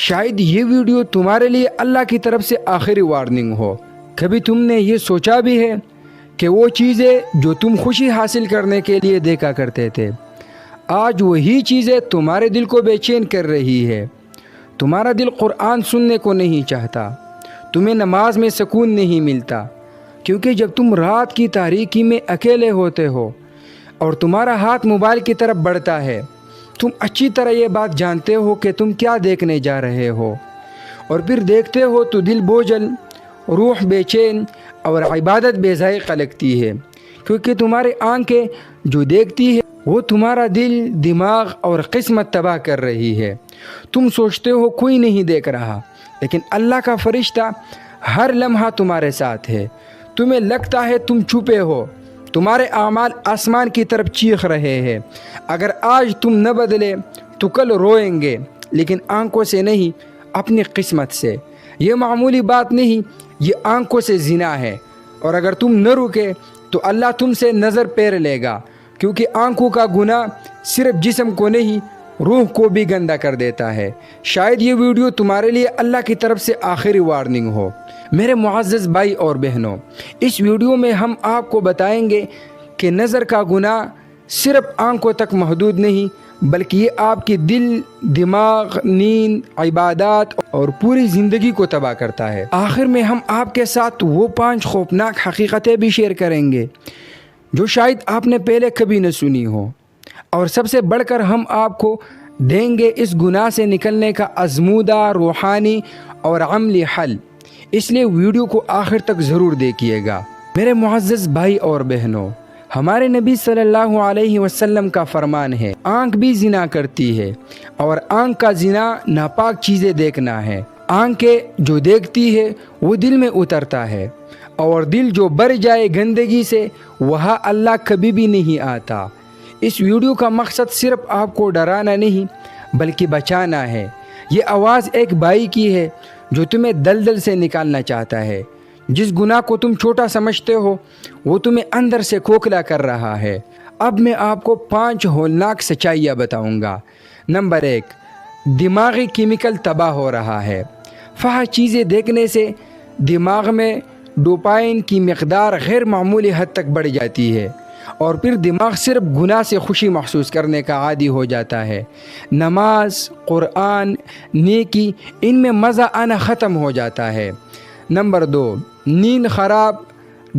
شاید یہ ویڈیو تمہارے لیے اللہ کی طرف سے آخری وارننگ ہو۔ کبھی تم نے یہ سوچا بھی ہے کہ وہ چیزیں جو تم خوشی حاصل کرنے کے لیے دیکھا کرتے تھے، آج وہی چیزیں تمہارے دل کو بے چین کر رہی ہے؟ تمہارا دل قرآن سننے کو نہیں چاہتا، تمہیں نماز میں سکون نہیں ملتا، کیونکہ جب تم رات کی تاریکی میں اکیلے ہوتے ہو اور تمہارا ہاتھ موبائل کی طرف بڑھتا ہے، تم اچھی طرح یہ بات جانتے ہو کہ تم کیا دیکھنے جا رہے ہو، اور پھر دیکھتے ہو تو دل بوجھل، روح بے چین اور عبادت بے ذائقہ لگتی ہے، کیونکہ تمہاری آنکھیں جو دیکھتی ہے وہ تمہارا دل، دماغ اور قسمت تباہ کر رہی ہے۔ تم سوچتے ہو کوئی نہیں دیکھ رہا، لیکن اللہ کا فرشتہ ہر لمحہ تمہارے ساتھ ہے۔ تمہیں لگتا ہے تم چھپے ہو، تمہارے اعمال آسمان کی طرف چیخ رہے ہیں۔ اگر آج تم نہ بدلے تو کل روئیں گے، لیکن آنکھوں سے نہیں، اپنی قسمت سے۔ یہ معمولی بات نہیں، یہ آنکھوں سے زنا ہے، اور اگر تم نہ رکے تو اللہ تم سے نظر پھیر لے گا، کیونکہ آنکھوں کا گناہ صرف جسم کو نہیں، روح کو بھی گندا کر دیتا ہے۔ شاید یہ ویڈیو تمہارے لیے اللہ کی طرف سے آخری وارننگ ہو۔ میرے معزز بھائی اور بہنوں، اس ویڈیو میں ہم آپ کو بتائیں گے کہ نظر کا گناہ صرف آنکھوں تک محدود نہیں، بلکہ یہ آپ کی دل، دماغ، نیند، عبادات اور پوری زندگی کو تباہ کرتا ہے۔ آخر میں ہم آپ کے ساتھ وہ 5 خوفناک حقیقتیں بھی شیئر کریں گے جو شاید آپ نے پہلے کبھی نہ سنی ہو، اور سب سے بڑھ کر ہم آپ کو دیں گے اس گناہ سے نکلنے کا آزمودہ، روحانی اور عملی حل۔ اس لیے ویڈیو کو آخر تک ضرور دیکھیے گا۔ میرے معزز بھائی اور بہنوں، ہمارے نبی صلی اللہ علیہ وسلم کا فرمان ہے، آنکھ بھی زنا کرتی ہے، اور آنکھ کا زنا ناپاک چیزیں دیکھنا ہے۔ آنکھیں جو دیکھتی ہے وہ دل میں اترتا ہے، اور دل جو بھر جائے گندگی سے، وہاں اللہ کبھی بھی نہیں آتا۔ اس ویڈیو کا مقصد صرف آپ کو ڈرانا نہیں بلکہ بچانا ہے۔ یہ آواز ایک بھائی کی ہے جو تمہیں دلدل سے نکالنا چاہتا ہے۔ جس گناہ کو تم چھوٹا سمجھتے ہو وہ تمہیں اندر سے کھوکھلا کر رہا ہے۔ اب میں آپ کو 5 ہولناک سچائیاں بتاؤں گا۔ نمبر 1، دماغی کیمیکل تباہ ہو رہا ہے۔ فحش چیزیں دیکھنے سے دماغ میں ڈوپامین کی مقدار غیر معمولی حد تک بڑھ جاتی ہے، اور پھر دماغ صرف گناہ سے خوشی محسوس کرنے کا عادی ہو جاتا ہے۔ نماز، قرآن، نیکی، ان میں مزہ آنا ختم ہو جاتا ہے۔ نمبر 2، نیند خراب،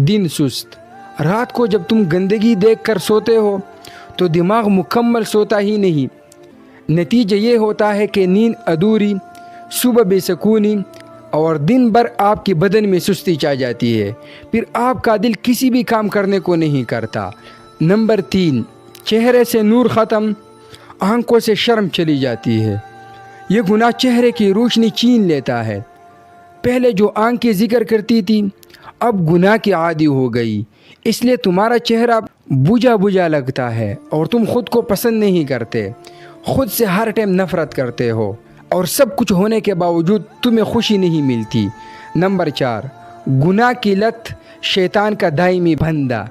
دن سست۔ رات کو جب تم گندگی دیکھ کر سوتے ہو تو دماغ مکمل سوتا ہی نہیں۔ نتیجہ یہ ہوتا ہے کہ نیند ادھوری، صبح بے سکونی، اور دن بھر آپ کی بدن میں سستی چھا جاتی ہے۔ پھر آپ کا دل کسی بھی کام کرنے کو نہیں کرتا۔ نمبر 3، چہرے سے نور ختم، آنکھوں سے شرم چلی جاتی ہے۔ یہ گناہ چہرے کی روشنی چھین لیتا ہے۔ پہلے جو آنکھیں ذکر کرتی تھی اب گناہ کی عادی ہو گئی، اس لیے تمہارا چہرہ بجھا بجھا لگتا ہے، اور تم خود کو پسند نہیں کرتے، خود سے ہر ٹائم نفرت کرتے ہو، اور سب کچھ ہونے کے باوجود تمہیں خوشی نہیں ملتی۔ نمبر 4، گناہ کی لت، شیطان کا دائمی بندہ۔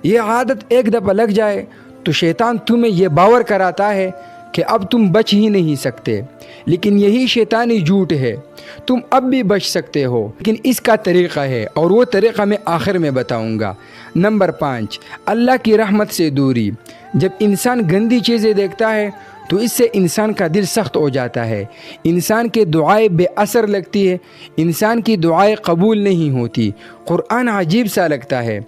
یہ عادت ایک دفعہ لگ جائے تو شیطان تمہیں یہ باور کراتا ہے کہ اب تم بچ ہی نہیں سکتے، لیکن یہی شیطانی جھوٹ ہے۔ تم اب بھی بچ سکتے ہو، لیکن اس کا طریقہ ہے، اور وہ طریقہ میں آخر میں بتاؤں گا۔ نمبر 5، اللہ کی رحمت سے دوری۔ جب انسان گندی چیزیں دیکھتا ہے تو اس سے انسان کا دل سخت ہو جاتا ہے، انسان کی دعائیں بے اثر لگتی ہے، انسان کی دعائیں قبول نہیں ہوتی، قرآن عجیب سا لگتا ہے،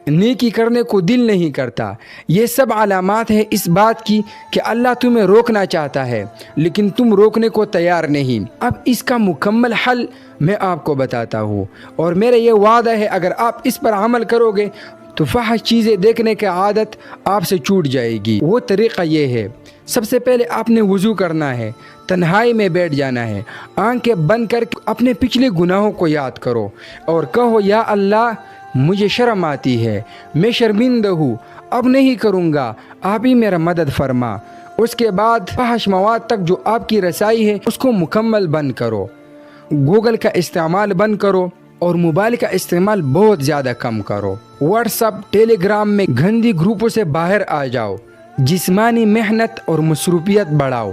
نیکی کرنے کو دل نہیں کرتا۔ یہ سب علامات ہے اس بات کی کہ اللہ تمہیں روکنا چاہتا ہے، لیکن تم روکنے کو تیار نہیں۔ اب اس کا مکمل حل میں آپ کو بتاتا ہوں، اور میرا یہ وعدہ ہے اگر آپ اس پر عمل کرو گے تو فحش چیزیں دیکھنے کی عادت آپ سے چھوٹ جائے گی۔ وہ طریقہ یہ ہے، سب سے پہلے آپ نے وضو کرنا ہے، تنہائی میں بیٹھ جانا ہے، آنکھیں بند کر کے اپنے پچھلے گناہوں کو یاد کرو اور کہو، یا اللہ مجھے شرم آتی ہے، میں شرمندہ ہوں، اب نہیں کروں گا، آپ ہی میرا مدد فرما۔ اس کے بعد فحش مواد تک جو آپ کی رسائی ہے اس کو مکمل بند کرو، گوگل کا استعمال بند کرو، اور موبائل کا استعمال بہت زیادہ کم کرو۔ واٹس ایپ، ٹیلی گرام میں گندی گروپوں سے باہر آ جاؤ، جسمانی محنت اور مصروفیت بڑھاؤ۔